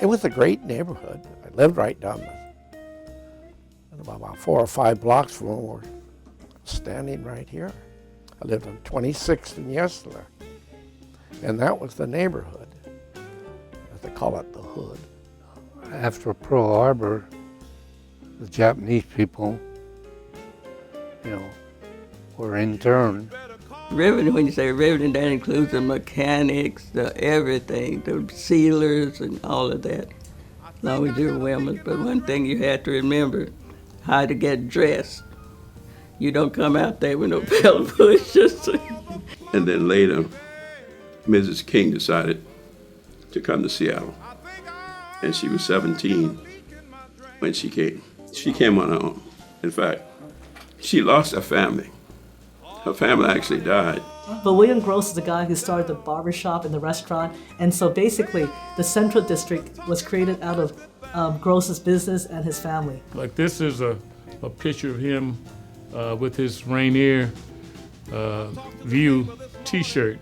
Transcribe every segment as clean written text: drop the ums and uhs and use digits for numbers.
It was a great neighborhood. I lived right down about 4 or 5 blocks from where we're standing right here. I lived on 26th and Yesler, and that was the neighborhood. As they call it, the hood. After Pearl Harbor, the Japanese people, were interned. Riveting, when you say riveting, that includes the mechanics, the everything, the sealers and all of that, as long as you're women. But one thing you have to remember, how to get dressed. You don't come out there with no belt pushers. And then later, Mrs. King decided to come to Seattle. And she was 17 when she came. She came on her own. In fact, she lost her family. Her family actually died. But William Gross is the guy who started the barber shop and the restaurant. And so basically, the Central District was created out of Gross's business and his family. Like this is a picture of him with his Rainier View t-shirt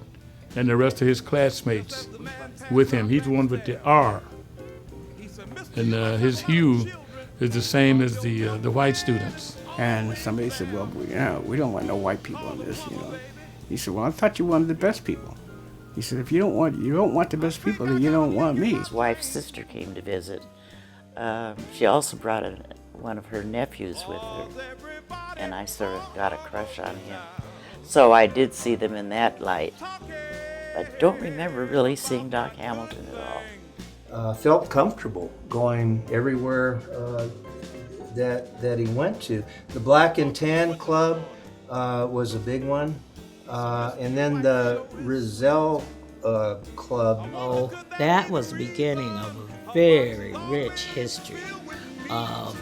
and the rest of his classmates with him. He's the one with the R. And his hue is the same as the white students. And somebody said, well, we don't want no white people in this, He said, well, I thought you wanted the best people. He said, if you don't want the best people, then you don't want me. His wife's sister came to visit. She also brought one of her nephews with her, and I sort of got a crush on him. So I did see them in that light. I don't remember really seeing Doc Hamilton at all. Felt comfortable going everywhere that he went to. The Black and Tan Club was a big one, and then the Rizal Club. Oh, that was the beginning of a very rich history of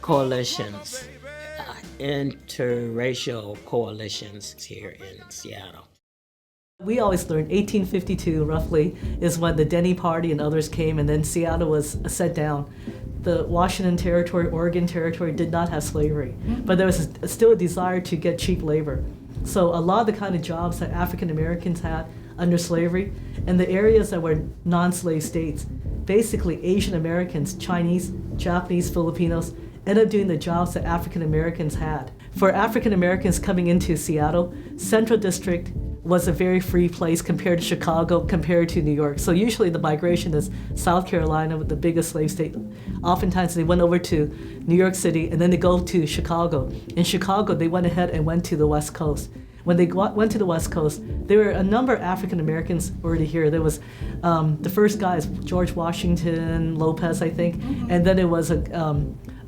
coalitions, interracial coalitions here in Seattle. We always learned 1852 roughly is when the Denny Party and others came, and then Seattle was set down. The Washington Territory, Oregon Territory did not have slavery, but there was still a desire to get cheap labor. So a lot of the kind of jobs that African Americans had under slavery, and the areas that were non-slave states, basically Asian Americans, Chinese, Japanese, Filipinos, ended up doing the jobs that African Americans had. For African Americans coming into Seattle, Central District was a very free place compared to Chicago, compared to New York. So usually the migration is South Carolina, with the biggest slave state. Oftentimes they went over to New York City and then they go to Chicago. In Chicago, they went ahead and went to the West Coast. When they went to the West Coast, there were a number of African Americans already here. There was the first guy is George Washington Lopez, I think, and then it was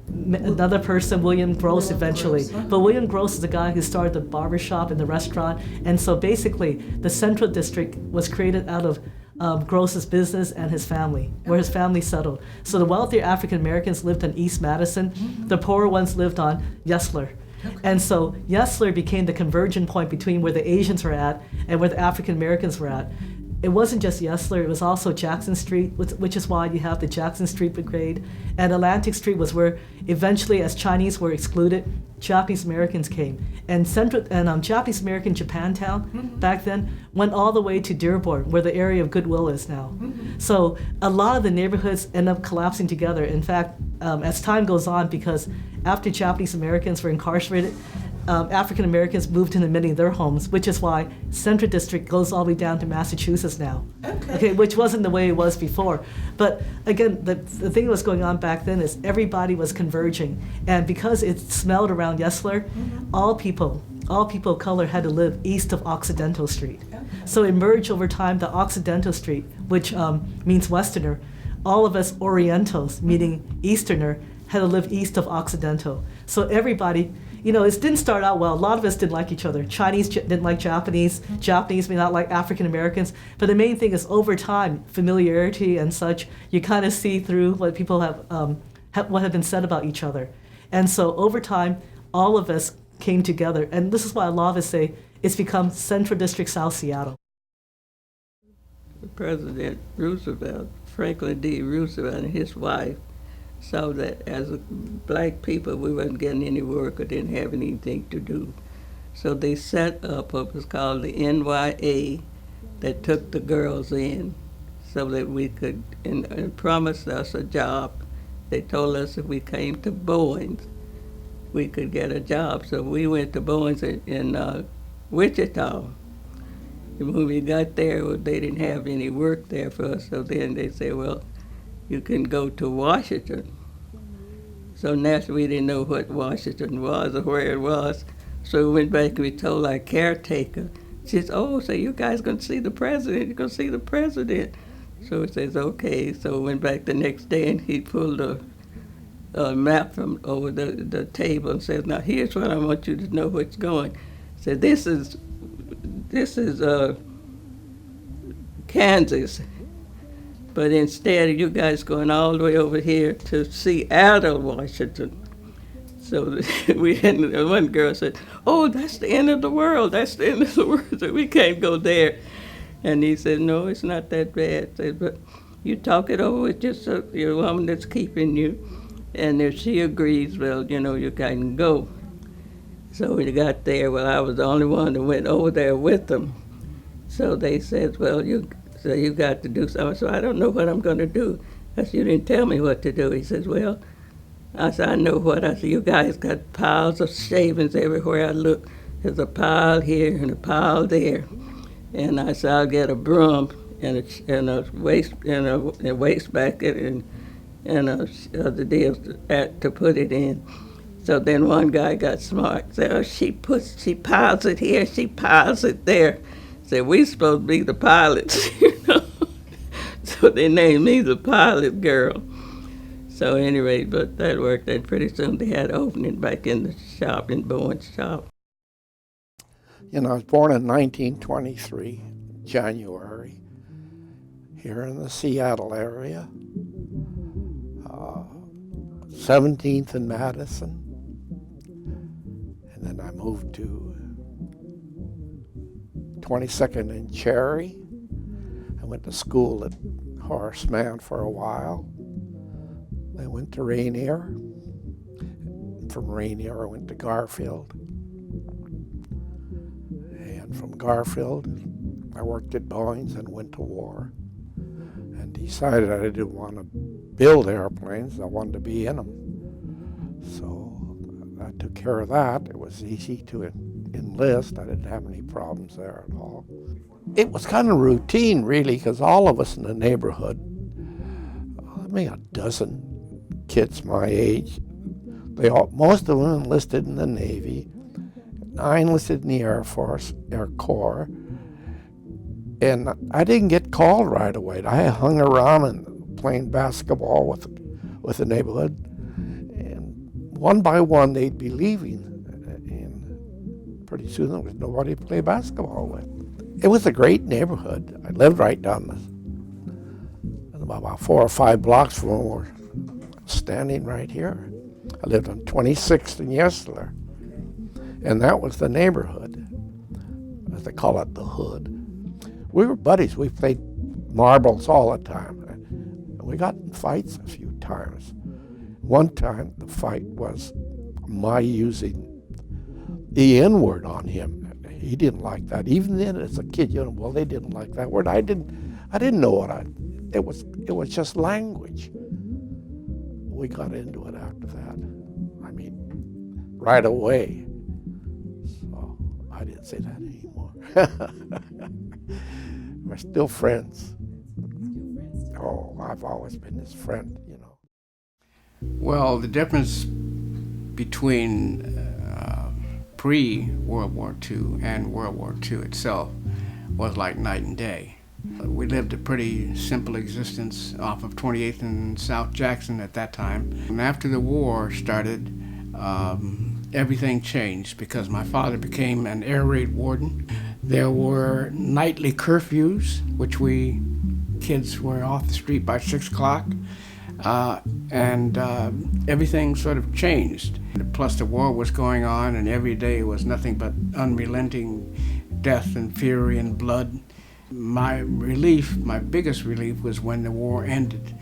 another person, William Gross, eventually. But William Gross is the guy who started the barber shop and the restaurant. And so basically, the Central District was created out of Gross's business and his family, where his family settled. So the wealthier African Americans lived on East Madison. The poorer ones lived on Yesler. And so Yesler became the convergence point between where the Asians were at and where the African Americans were at. It wasn't just Yesler, it was also Jackson Street, which is why you have the Jackson Street Brigade. And Atlantic Street was where eventually, as Chinese were excluded, Japanese Americans came. And Japanese American Japantown back then went all the way to Dearborn, where the area of Goodwill is now. So a lot of the neighborhoods end up collapsing together. In fact, as time goes on, because after Japanese Americans were incarcerated, African Americans moved into many of their homes, which is why Central District goes all the way down to Massachusetts now. Okay, which wasn't the way it was before. But again, the thing that was going on back then is everybody was converging. And because it smelled around Yesler, all people of color had to live east of Occidental Street. So it merged over time the Occidental Street, which means Westerner. All of us Orientals, meaning Easterner, had to live east of Occidental. So everybody, it didn't start out well. A lot of us didn't like each other. Chinese didn't like Japanese. Japanese may not like African Americans. But the main thing is, over time, familiarity and such, you kind of see through what people what have been said about each other. And so over time, all of us came together. And this is why a lot of us say it's become Central District South Seattle. President Roosevelt, Franklin D. Roosevelt, and his wife saw that as black people we wasn't getting any work or didn't have anything to do. So they set up what was called the NYA that took the girls in. so that we could, and promised us a job. They told us if we came to Bowens, we could get a job. So we went to Bowens in Wichita. And when we got there, well, they didn't have any work there for us. So then they said, well, you can go to Washington. So naturally, we didn't know what Washington was or where it was. So we went back and we told our caretaker. She says, oh, so you guys going to see the president? You're going to see the president. So he says, okay. So we went back the next day and he pulled a map from over the table and says, now here's what I want you to know what's going. He said, this is Kansas. But instead of you guys going all the way over here to Seattle, Washington. So we had, one girl said, oh, that's the end of the world. That's the end of the world. So we can't go there. And he said, no, it's not that bad. I said, but you talk it over with just your woman that's keeping you. And if she agrees, well, you know, you can go. So we got there. Well, I was the only one that went over there with them. So they said, well, you got to do something. So I don't know what I'm going to do. I said, you didn't tell me what to do. He says, well, I said, I know what. I said, you guys got piles of shavings everywhere I look. There's a pile here and a pile there. And I said, I'll get a broom and a waste basket and other deals to put it in. So then one guy got smart. Said, oh, she piles it here, she piles it there. Said, we supposed to be the pilots, you know. So they named me the pilot girl. So anyway, but that worked. And pretty soon they had an opening back in the shop, in Bowen's shop. You know, I was born in 1923, January, here in the Seattle area, 17th and Madison. And then I moved to 22nd and Cherry. I went to school at Horace Mann for a while. I went to Rainier. From Rainier, I went to Garfield. And from Garfield, I worked at Boeing's and went to war. And decided I didn't want to build airplanes, I wanted to be in them. So I took care of that. It was easy to enlist. I didn't have any problems there at all. It was kind of routine, really, because all of us in the neighborhood, a dozen kids my age, most of them enlisted in the Navy. I enlisted in the Air Force, Air Corps, and I didn't get called right away. I hung around and playing basketball with the neighborhood, and one by one they'd be leaving, and pretty soon there was nobody to play basketball with. It was a great neighborhood. I lived right down about 4 or 5 blocks from where we're standing right here. I lived on 26th and Yesler, and that was the neighborhood, as they call it, the hood. We were buddies. We played marbles all the time. We got in fights a few times. One time, the fight was my using the N-word on him. He didn't like that. Even then, as a kid, well, they didn't like that word. I didn't know what it was just language. We got into it after that. I mean, right away. So I didn't say that anymore. We're still friends. Oh, I've always been his friend, you know. Well, the difference between pre-World War II and World War II itself was like night and day. We lived a pretty simple existence off of 28th and South Jackson at that time. And after the war started, everything changed because my father became an air raid warden. There were nightly curfews, which we kids were off the street by 6 o'clock, and everything sort of changed. Plus the war was going on, and every day was nothing but unrelenting death and fury and blood. My biggest relief was when the war ended,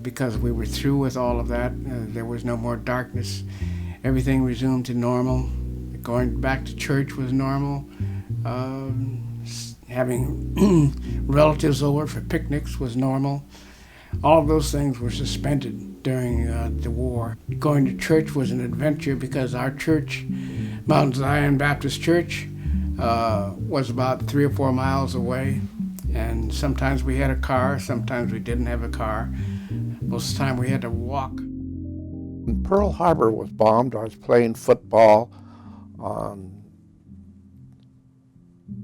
because we were through with all of that. There was no more darkness. Everything resumed to normal. Going back to church was normal. Having relatives over for picnics was normal. All of those things were suspended during the war. Going to church was an adventure because our church, Mount Zion Baptist Church, was about 3 or 4 miles away. And sometimes we had a car, sometimes we didn't have a car. Most of the time we had to walk. When Pearl Harbor was bombed, I was playing football on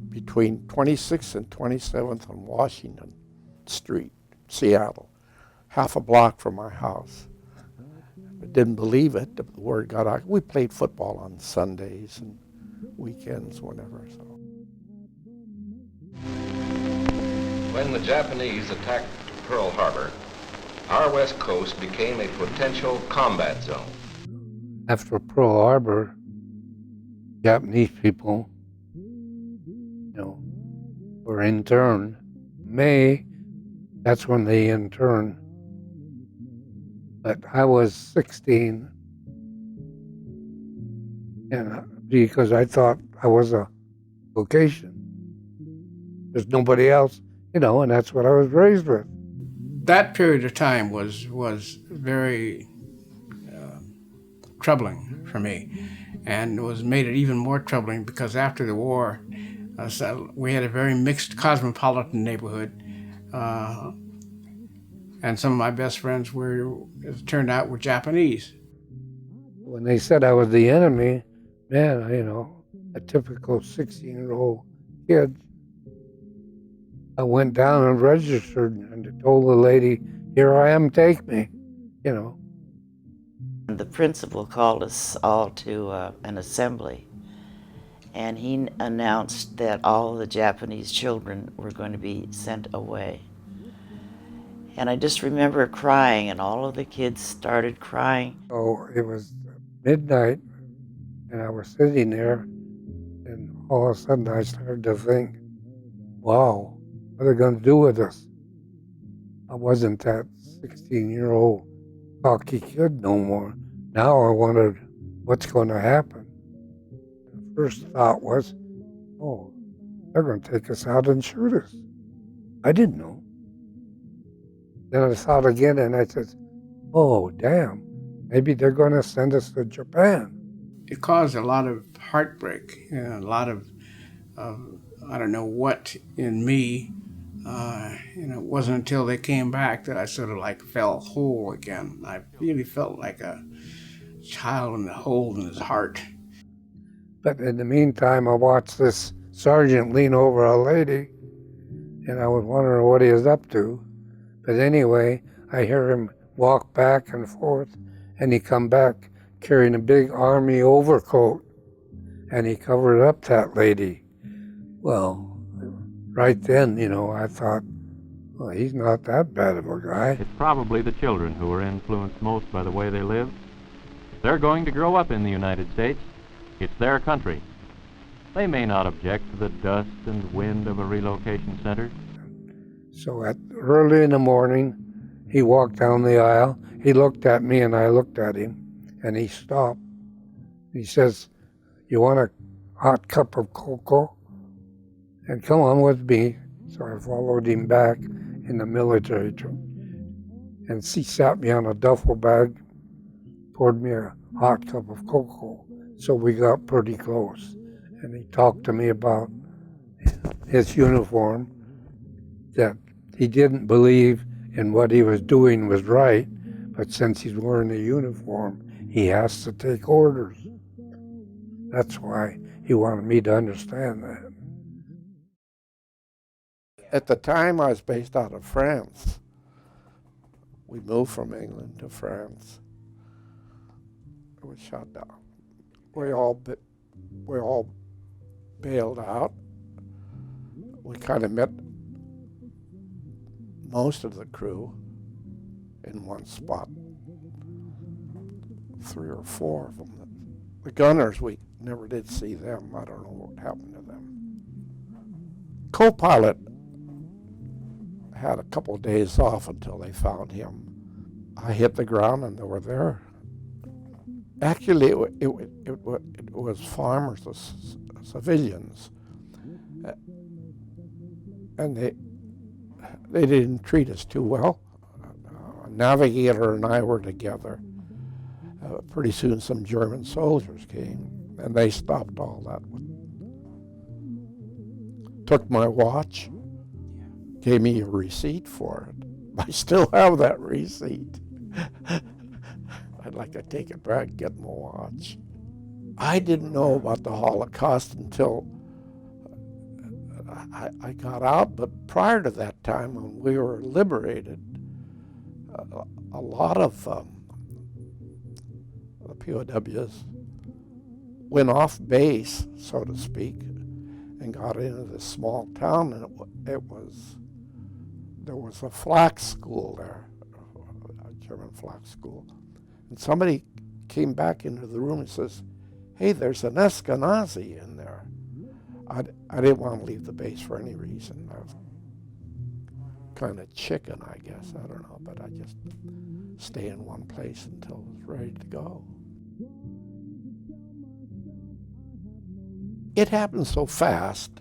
between 26th and 27th on Washington Street, Seattle, half a block from my house. I didn't believe it. The word got out. We played football on Sundays and weekends, whenever. So. When the Japanese attacked Pearl Harbor, our west coast became a potential combat zone. After Pearl Harbor, Japanese people, were interned. May, that's when they interned. But I was 16, and because I thought I was a vocation. There's nobody else, and that's what I was raised with. That period of time was very troubling for me, and made it even more troubling because after the war, we had a very mixed cosmopolitan neighborhood, and some of my best friends it turned out, were Japanese. When they said I was the enemy, man, a typical 16-year-old kid, I went down and registered and told the lady, "Here I am, take me," The principal called us all to an assembly, and he announced that all the Japanese children were going to be sent away. And I just remember crying, and all of the kids started crying. So it was midnight, and I was sitting there, and all of a sudden I started to think, wow, what are they going to do with us? I wasn't that 16-year-old cocky kid no more. Now I wondered what's going to happen. The first thought was, oh, they're going to take us out and shoot us. I didn't know. Then I thought again, and I said, oh, damn, maybe they're going to send us to Japan. It caused a lot of heartbreak, a lot of, I don't know what in me. It wasn't until they came back that I sort of fell whole again. I really felt like a child in a hole in his heart. But in the meantime, I watched this sergeant lean over a lady, and I was wondering what he was up to. But anyway, I hear him walk back and forth, and he come back carrying a big army overcoat, and he covered up that lady. Well, right then, I thought, well, he's not that bad of a guy. It's probably the children who are influenced most by the way they live. They're going to grow up in the United States. It's their country. They may not object to the dust and wind of a relocation center. So early in the morning, he walked down the aisle. He looked at me and I looked at him, and he stopped. He says, "You want a hot cup of cocoa? And come on with me." So I followed him back in the military truck. And he sat me on a duffel bag, poured me a hot cup of cocoa. So we got pretty close. And he talked to me about his uniform, that he didn't believe in what he was doing was right, but since he's wearing a uniform, he has to take orders. That's why he wanted me to understand that. At the time, I was based out of France. We moved from England to France. It was shut down. We all bailed out. We kind of met most of the crew in one spot. 3 or 4 of them. The gunners, we never did see them. I don't know what happened to them. Co-pilot had a couple of days off until they found him. I hit the ground and they were there. Actually, it was farmers, civilians. and they didn't treat us too well. A navigator and I were together. Pretty soon some German soldiers came, and they stopped all that. Took my watch, gave me a receipt for it. I still have that receipt. I'd like to take it back and get my watch. I didn't know about the Holocaust until I got out, but prior to that time, when we were liberated, a lot of the POWs went off base, so to speak, and got into this small town, and there was a flak school there, a German flak school, and somebody came back into the room and says, "Hey, there's an Eskenazi in there." I didn't want to leave the base for any reason. I was kind of chicken, I guess. I don't know, but I just stay in one place until it was ready to go. It happened so fast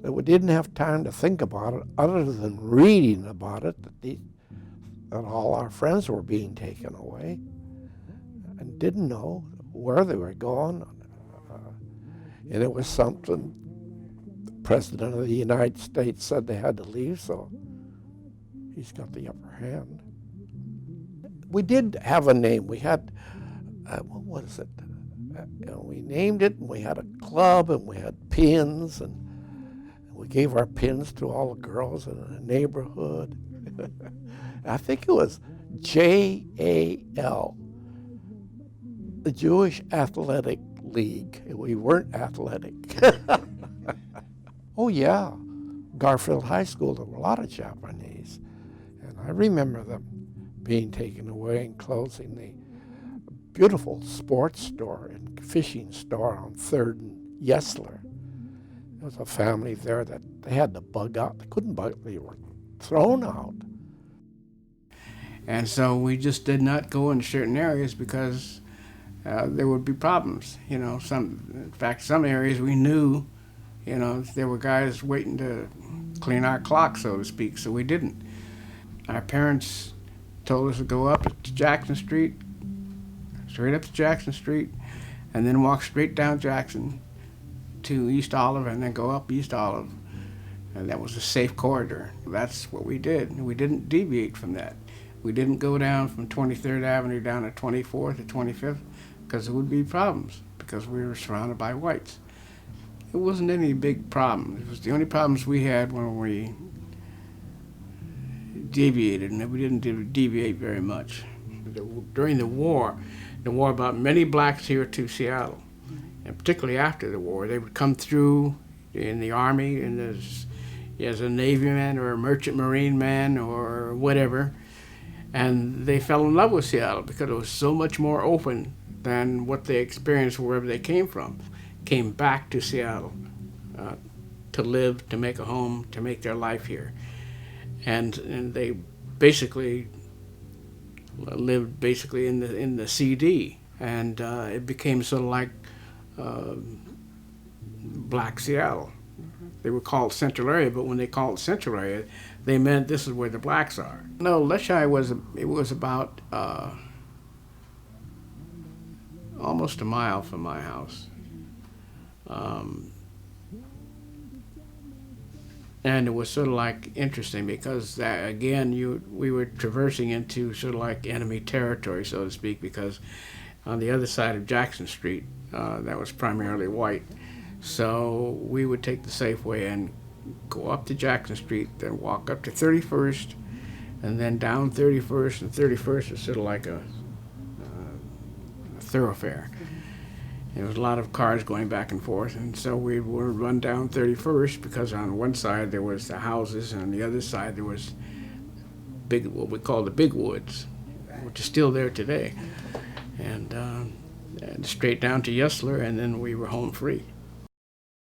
that we didn't have time to think about it other than reading about it, that all our friends were being taken away, and didn't know where they were going. And it was something the President of the United States said they had to leave, so he's got the upper hand. We did have a name. We had, what was it? We named it, and we had a club, and we had pins, and we gave our pins to all the girls in the neighborhood. I think it was JAL, the Jewish Athletic League. We weren't athletic. Oh yeah, Garfield High School, there were a lot of Japanese. And I remember them being taken away and closing the beautiful sports store and fishing store on 3rd and Yesler. There was a family there that they had to bug out. They couldn't bug, they were thrown out. And so we just did not go in certain areas because there would be problems. You know, in fact, some areas we knew, you know, there were guys waiting to clean our clock, so to speak, so we didn't. Our parents told us to go up to Jackson Street, straight up to Jackson Street, and then walk straight down Jackson to East Olive, and then go up East Olive. And that was a safe corridor. That's what we did. We didn't deviate from that. We didn't go down from 23rd Avenue down to 24th or 25th, because there would be problems, because we were surrounded by whites. It wasn't any big problem. It was the only problems we had when we deviated, and we didn't deviate very much. During the war brought many blacks here to Seattle, and particularly after the war. They would come through in the Army, and as a Navy man or a merchant marine man or whatever, and they fell in love with Seattle because it was so much more open than what they experienced wherever they came from. Came back to Seattle to live, to make a home, to make their life here. And they basically lived basically in the CD, and it became sort of like Black Seattle. They were called Central Area, but when they called Central Area, they meant this is where the blacks are. No, Leschi was about almost a mile from my house. And it was sort of like interesting because we were traversing into sort of like enemy territory, so to speak, because on the other side of Jackson Street, that was primarily white. So we would take the safe way and go up to Jackson Street, then walk up to 31st, and then down 31st, and 31st is sort of like a thoroughfare. There was a lot of cars going back and forth, and so we would run down 31st because on one side there was the houses, and on the other side there was what we call the Big Woods, which is still there today, and straight down to Yesler, and then we were home free.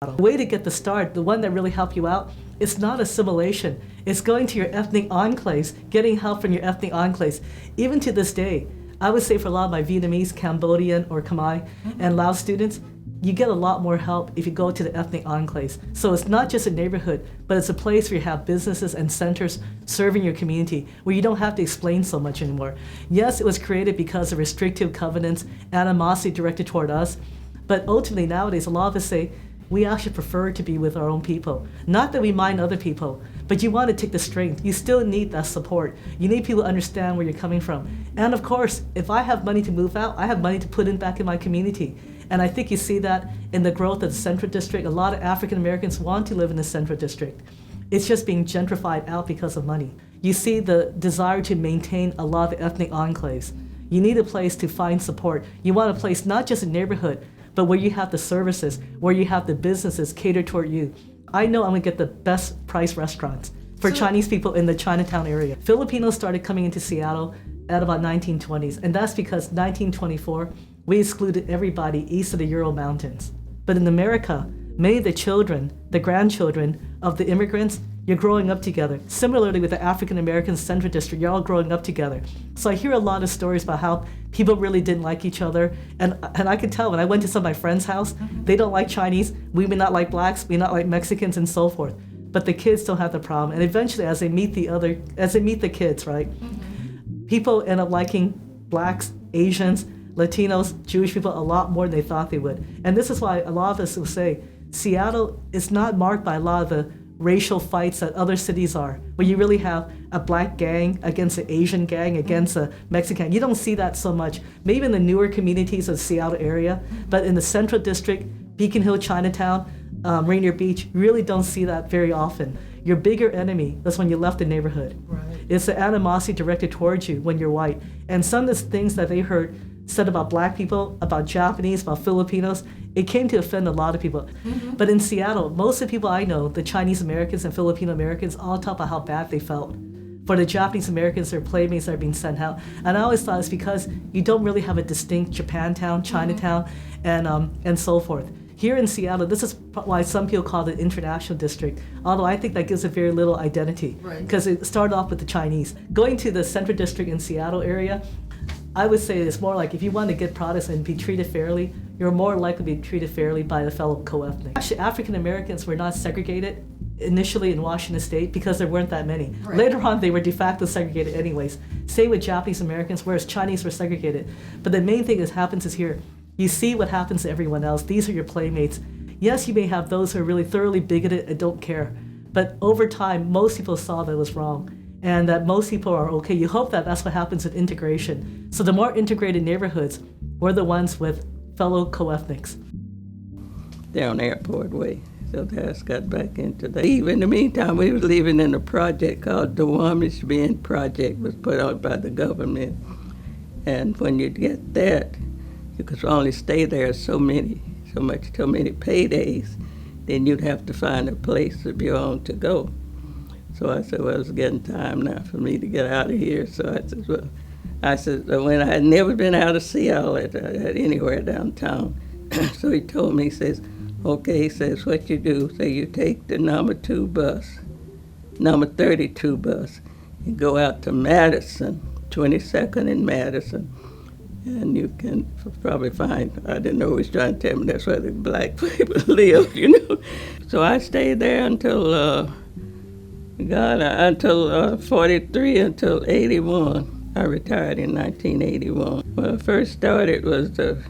The way to get the start, the one that really helped you out, it's not assimilation. It's going to your ethnic enclaves, getting help from your ethnic enclaves. Even to this day, I would say for a lot of my Vietnamese, Cambodian, or Khmer and Lao students, you get a lot more help if you go to the ethnic enclaves. So it's not just a neighborhood, but it's a place where you have businesses and centers serving your community, where you don't have to explain so much anymore. Yes, it was created because of restrictive covenants, animosity directed toward us, but ultimately nowadays a lot of us say, we actually prefer to be with our own people. Not that we mind other people, but you want to take the strength. You still need that support. You need people to understand where you're coming from. And of course, if I have money to move out, I have money to put in back in my community. And I think you see that in the growth of the Central District. A lot of African Americans want to live in the Central District. It's just being gentrified out because of money. You see the desire to maintain a lot of the ethnic enclaves. You need a place to find support. You want a place, not just a neighborhood, but where you have the services, where you have the businesses catered toward you. I know I'm gonna get the best price restaurants for Chinese people in the Chinatown area. Filipinos started coming into Seattle at about 1920s, and that's because 1924, we excluded everybody east of the Ural Mountains. But in America, many of the children, the grandchildren of the immigrants, you're growing up together. Similarly with the African American Central District, you're all growing up together. So I hear a lot of stories about how people really didn't like each other. And I could tell when I went to some of my friends' house, they don't like Chinese, we may not like blacks, we not like Mexicans and so forth. But the kids don't have the problem. And eventually as they meet the kids, right? People end up liking blacks, Asians, Latinos, Jewish people a lot more than they thought they would. And this is why a lot of us will say, Seattle is not marked by a lot of the racial fights that other cities are, where you really have a black gang against an Asian gang against a Mexican. You don't see that so much. Maybe in the newer communities of the Seattle area, but in the Central District, Beacon Hill, Chinatown, Rainier Beach, you really don't see that very often. Your bigger enemy is when you left the neighborhood. Right. It's the animosity directed towards you when you're white. And some of the things that they heard said about black people, about Japanese, about Filipinos, it came to offend a lot of people. But in Seattle, most of the people I know, the Chinese Americans and Filipino Americans, all talk about how bad they felt. For the Japanese Americans, their playmates are being sent out. And I always thought it's because you don't really have a distinct Japantown, Chinatown, and so forth. Here in Seattle, this is why some people call it international district, although I think that gives it very little identity, because it started off with the Chinese. Going to the Central District in Seattle area, I would say it's more like if you want to get products and be treated fairly, you're more likely to be treated fairly by a fellow co-ethnic. Actually, African Americans were not segregated initially in Washington State because there weren't that many. Right. Later on, they were de facto segregated anyways. Same with Japanese Americans, whereas Chinese were segregated. But the main thing that happens is here. You see what happens to everyone else. These are your playmates. Yes, you may have those who are really thoroughly bigoted and don't care. But over time, most people saw that it was wrong, and that most people are okay. You hope that that's what happens with integration. So the more integrated neighborhoods were the ones with fellow co-ethnics. Down Airport Way. So that's got back into that. In the meantime, we was living in a project called the Warmish Bend Project, was put out by the government. And when you get that, you could only stay there so many paydays, then you'd have to find a place of your own to go. So I said, well, it's getting time now for me to get out of here. So I said, when I had never been out of Seattle at anywhere downtown. So he told me, he says, okay, he says, what you do, so you take the number 32 bus, and go out to Madison, 22nd and Madison, and you can probably find, I didn't know he was trying to tell me that's where the black people live, you know. So I stayed there until, until 43, until 81. I retired in 1981. When I first started was the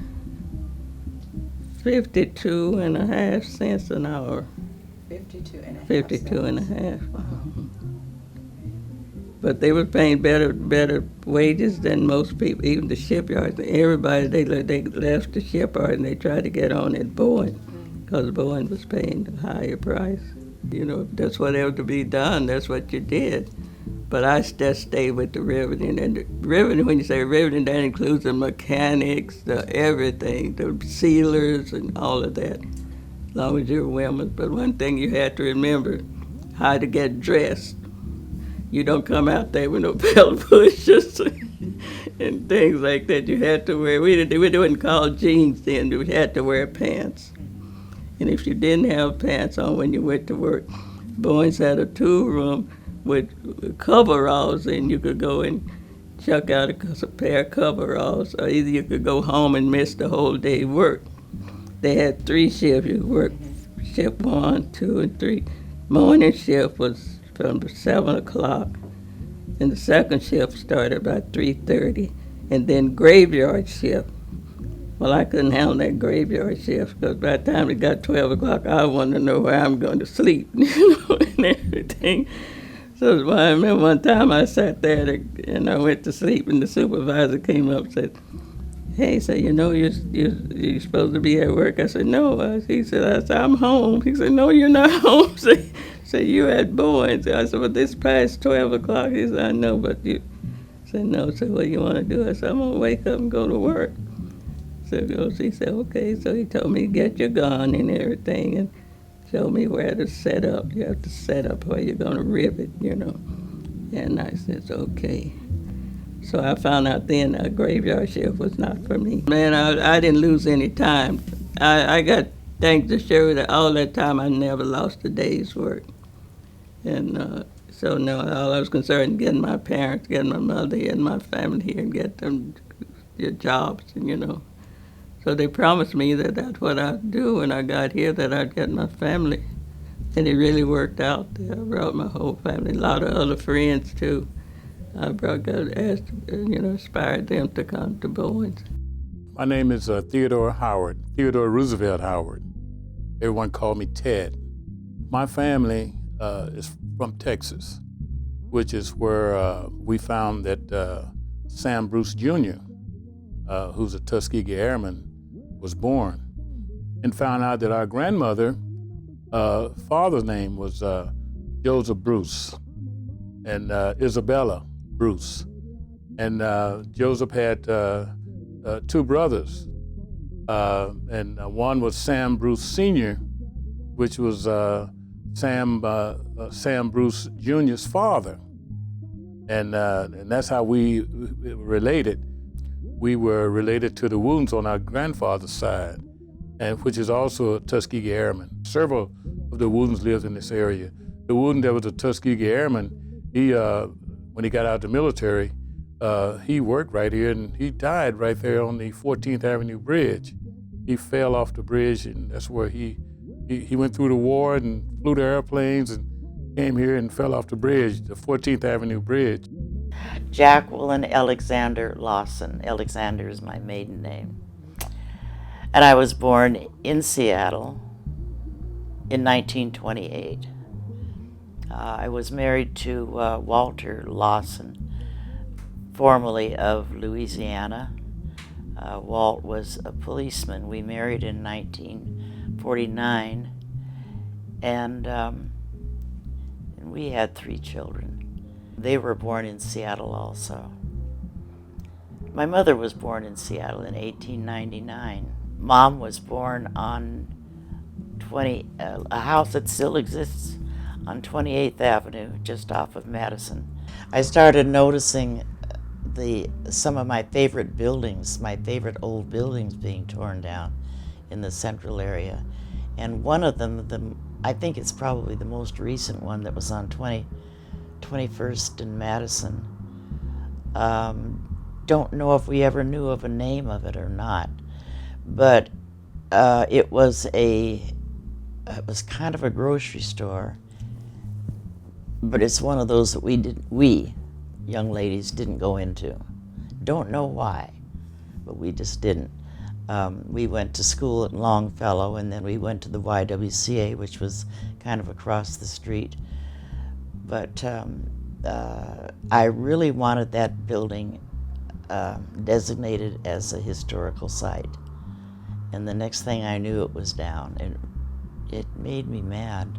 52 and a half cents an hour. 52 and a half. But they were paying better wages than most people, even the shipyards. Everybody, they left the shipyard and they tried to get on at Boeing, because Boeing was paying a higher price. You know, if that's whatever to be done, that's what you did. But I just stayed with the riveting. And the riveting, when you say riveting, that includes the mechanics, the everything, the sealers and all of that, as long as you're women. But one thing you had to remember, how to get dressed. You don't come out there with no belt pushers and things like that. You had to wear, we didn't call jeans then, we had to wear pants. And if you didn't have pants on when you went to work, Boeing's had a tool room with coveralls, and you could go and chuck out a pair of coveralls, or either you could go home and miss the whole day work. they had 3 shifts. You work shift 1, 2, and 3. Morning shift was from 7 o'clock, and the second shift started about 3:30, and then graveyard shift. Well, I couldn't handle that graveyard shift because by the time it got 12 o'clock, I wanted to know where I'm going to sleep, and everything. So I remember one time I sat there and I went to sleep, and the supervisor came up and said, "Hey," he said, you're supposed to be at work." I said, "No." He said, "I'm home." He said, "No, you're not home." Say, "You're at Bowens." I said, "Well, this past 12 o'clock." He said, "I know, but you." I said, "No." So what you want to do? I said, "I'm going to wake up and go to work." So he said, "Okay." So he told me to get your gun and everything and showed me where to set up. You have to set up where you're going to rivet, And I said, "Okay." So I found out then a graveyard shift was not for me. Man, I didn't lose any time. I got thanks to Sherry that all that time I never lost a day's work. And so no, all I was concerned getting my parents, getting my mother here and my family here and get them their jobs, So they promised me that that's what I'd do when I got here, that I'd get my family. And it really worked out. I brought my whole family, a lot of other friends too. I inspired them to come to Bowens. My name is Theodore Howard, Theodore Roosevelt Howard. Everyone called me Ted. My family is from Texas, which is where we found that Sam Bruce Jr., who's a Tuskegee Airman, was born, and found out that our grandmother, father's name was Joseph Bruce and Isabella Bruce. And Joseph had 2 brothers, and one was Sam Bruce Sr., which was Sam Bruce Jr.'s father. And that's how we related. We were related to the Wootens on our grandfather's side, and which is also a Tuskegee Airman. Several of the Wootens lived in this area. The Wooten that was a Tuskegee Airman, he when he got out of the military, he worked right here, and he died right there on the 14th Avenue Bridge. He fell off the bridge, and that's where he went through the war and flew the airplanes and came here and fell off the bridge, the 14th Avenue Bridge. Jacqueline Alexander Lawson. Alexander is my maiden name. And I was born in Seattle in 1928. I was married to Walter Lawson, formerly of Louisiana. Walt was a policeman. We married in 1949, and we had 3 children. They were born in Seattle also. My mother was born in Seattle in 1899. Mom was born on a house that still exists on 28th Avenue, just off of Madison. I started noticing some of my favorite buildings, my favorite old buildings being torn down in the central area. And one of them, I think it's probably the most recent one, that was on 21st and Madison. Don't know if we ever knew of a name of it or not, but it was kind of a grocery store, but it's one of those that we young ladies didn't go into. Don't know why, but we just didn't. We went to school at Longfellow, and then we went to the YWCA, which was kind of across the street. But I really wanted that building designated as a historical site. And the next thing I knew, it was down, and it made me mad.